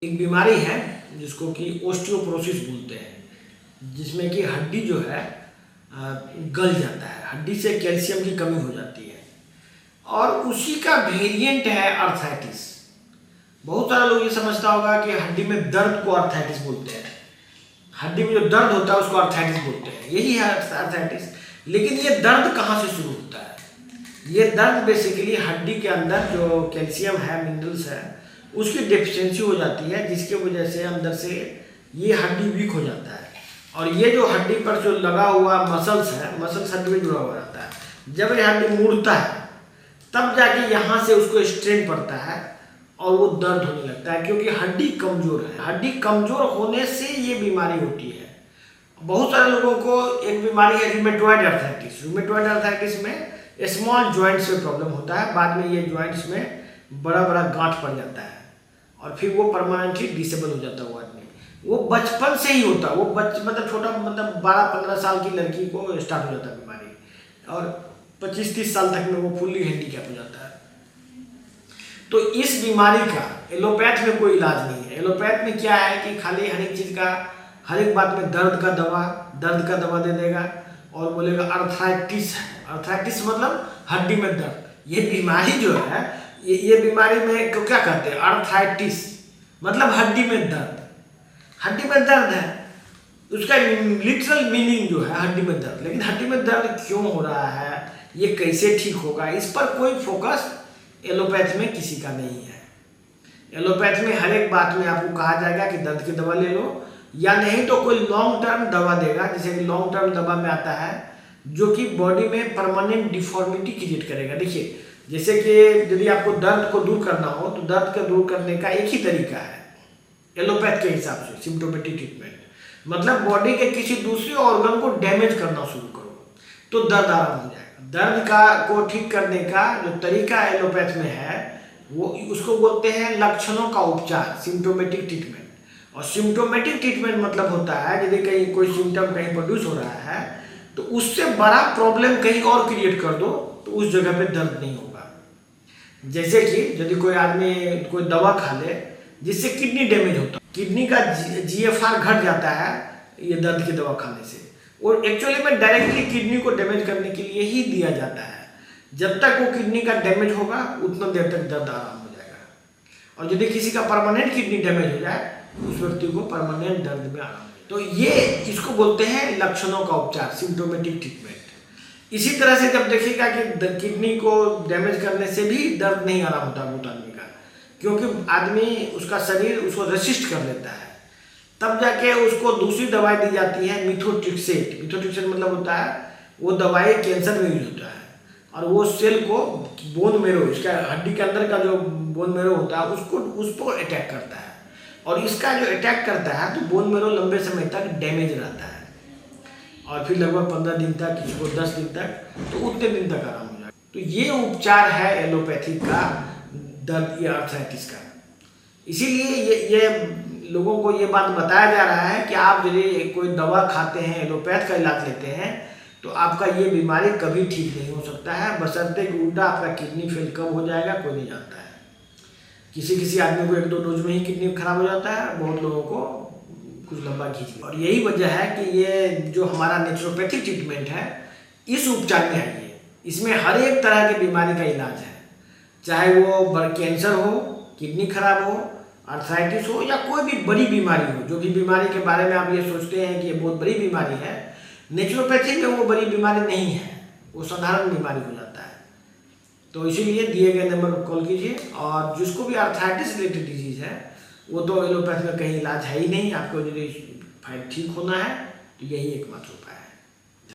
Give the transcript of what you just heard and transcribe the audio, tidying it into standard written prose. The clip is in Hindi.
एक बीमारी है जिसको कि ओस्टियोपोरोसिस बोलते हैं, जिसमें कि हड्डी जो है गल जाता है, हड्डी से कैल्शियम की कमी हो जाती है और उसी का वेरिएंट है अर्थराइटिस। बहुत सारे लोग ये समझता होगा कि हड्डी में दर्द को अर्थराइटिस बोलते हैं, हड्डी में जो दर्द होता है उसको अर्थराइटिस बोलते हैं, यही है अर्थराइटिस। लेकिन ये दर्द कहाँ से शुरू होता है? ये दर्द बेसिकली हड्डी के अंदर जो कैल्शियम है, मिनरल्स है, उसकी डेफिशिएंसी हो जाती है, जिसके वजह से अंदर से ये हड्डी वीक हो जाता है। और ये जो हड्डी पर जो लगा हुआ मसल्स है, मसल्स हड्डी में जुड़ा हुआ रहता है। जब ये हड्डी मुड़ता है तब जाके यहाँ से उसको स्ट्रेन पड़ता है और वो दर्द होने लगता है, क्योंकि हड्डी कमज़ोर है। हड्डी कमज़ोर होने से ये बीमारी होती है। बहुत सारे लोगों को एक बीमारी है रूमेटॉइड अर्थराइटिस। रूमेटॉइड अर्थराइटिस में स्मॉल जॉइंट्स में प्रॉब्लम होता है, बाद में ये जॉइंट्स में बड़ा बड़ा गांठ पड़ जाता है और फिर वो परमानेंटली डिसेबल हो जाता है वो आदमी। वो बचपन से ही होता है, वो मतलब छोटा 12-15 साल की लड़की को स्टार्ट हो जाता है बीमारी और 25-30 साल तक में वो फुल्ली हैंडीकैप हो जाता है। तो इस बीमारी का एलोपैथ में कोई इलाज नहीं है। एलोपैथ में क्या है कि खाली हर एक चीज़ का, हर एक बात में दर्द का दवा दे देगा और बोलेगा अर्थराइटिस है। अर्थराइटिस मतलब हड्डी में दर्द। ये बीमारी जो है, ये बीमारी में क्या कहते हैं? अर्थराइटिस मतलब हड्डी में दर्द। हड्डी में दर्द है, उसका लिटरल मीनिंग जो है हड्डी में दर्द। लेकिन हड्डी में दर्द क्यों हो रहा है, ये कैसे ठीक होगा, इस पर कोई फोकस एलोपैथ में किसी का नहीं है। एलोपैथ में हर एक बात में आपको कहा जाएगा कि दर्द की दवा ले लो, या नहीं तो कोई लॉन्ग टर्म दवा देगा। जैसे कि लॉन्ग टर्म दवा में आता है जो कि बॉडी में परमानेंट डिफॉर्मिटी क्रिएट करेगा। देखिए, जैसे कि यदि आपको दर्द को दूर करना हो तो दर्द को दूर करने का एक ही तरीका है एलोपैथ के हिसाब से, सिम्प्टोमेटिक ट्रीटमेंट। मतलब बॉडी के किसी दूसरे ऑर्गन को डैमेज करना शुरू करो तो दर्द आराम हो जाएगा। दर्द को ठीक करने का जो तरीका एलोपैथ में है वो उसको बोलते हैं लक्षणों का उपचार, सिम्प्टोमेटिक ट्रीटमेंट। और सिम्प्टोमेटिक ट्रीटमेंट मतलब होता है यदि कहीं कोई सिम्टम कहीं प्रोड्यूस हो रहा है तो उससे बड़ा प्रॉब्लम कहीं और क्रिएट कर दो तो उस जगह पे दर्द नहीं होगा। जैसे कि यदि कोई आदमी कोई दवा खा ले जिससे किडनी डैमेज होता है, किडनी का GFR घट जाता है ये दर्द की दवा खाने से, और एक्चुअली में डायरेक्टली किडनी को डैमेज करने के लिए ही दिया जाता है। जब तक वो किडनी का डैमेज होगा उतना देर तक दर्द आराम हो जाएगा। और यदि किसी का परमानेंट किडनी डैमेज हो जाए उस व्यक्ति को परमानेंट दर्द में आराम। तो ये इसको बोलते हैं लक्षणों का उपचार, सिम्प्टोमेटिक ट्रीटमेंट। इसी तरह से जब देखिएगा कि किडनी को डैमेज करने से भी दर्द नहीं आराम होता बहुत आदमी का, क्योंकि आदमी उसका शरीर उसको रेसिस्ट कर लेता है, तब जाके उसको दूसरी दवाई दी जाती है मिथोट्रिक्सेट। मिथोट्रिक्सेट मतलब होता है वो दवाई कैंसर में यूज होता है और वो सेल को बोन मेरो, इसका हड्डी के अंदर का जो बोन मेरो होता है उस पर अटैक करता है। और इसका जो अटैक करता है तो बोन मेरो लंबे समय तक डैमेज रहता है और फिर लगभग 15 दिन तक, किसी को 10 दिन तक, तो उतने दिन तक आराम हो जाए। तो ये उपचार है एलोपैथिक का दर्द या अर्थराइटिस का। इसीलिए ये लोगों को ये बात बताया जा रहा है कि आप यदि कोई दवा खाते हैं, एलोपैथ का इलाज लेते हैं, तो आपका ये बीमारी कभी ठीक नहीं हो सकता है, बशर्ते कि उल्टा आपका किडनी फेल कब हो जाएगा कोई नहीं जानता है। किसी आदमी को 1-2 डोज में ही किडनी खराब हो जाता है, बहुत लोगों को कुछ लंबा खींच। और यही वजह है कि ये जो हमारा नेचुरोपैथिक ट्रीटमेंट है इस उपचार में है। इसमें हर एक तरह की बीमारी का इलाज है, चाहे वो कैंसर हो, किडनी खराब हो, अर्थराइटिस हो या कोई भी बड़ी बीमारी हो। जो भी बीमारी के बारे में आप ये सोचते हैं कि ये बहुत बड़ी बीमारी है, नेचुरोपैथी में वो बड़ी बीमारी नहीं है, वो साधारण बीमारी हो जाता है। तो इसीलिए दिए गए नंबर पर कॉल कीजिए। और जिसको भी अर्थराइटिस रिलेटेड डिजीज़ है वो तो एलोपैथ में कहीं इलाज है ही नहीं। आपको यदि ठीक होना है तो यही एकमात्र उपाय है।